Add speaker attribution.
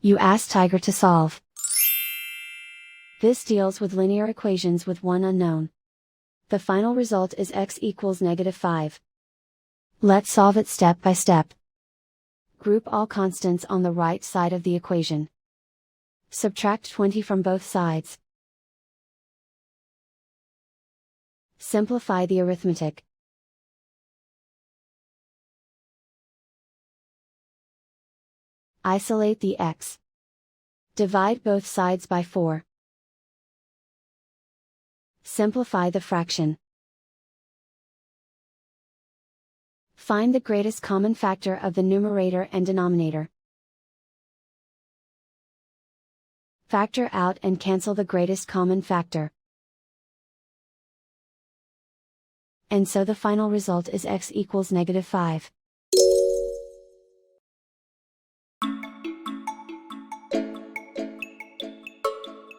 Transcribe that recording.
Speaker 1: You ask Tiger to solve. This deals with linear equations with one unknown. The final result is x equals -5. Let's solve it step by step. Group all constants on the right side of the equation. Subtract 20 from both sides. Simplify the arithmetic. Isolate the x. Divide both sides by 4. Simplify the fraction. Find the greatest common factor of the numerator and denominator. Factor out and cancel the greatest common factor. And so the final result is x equals -5.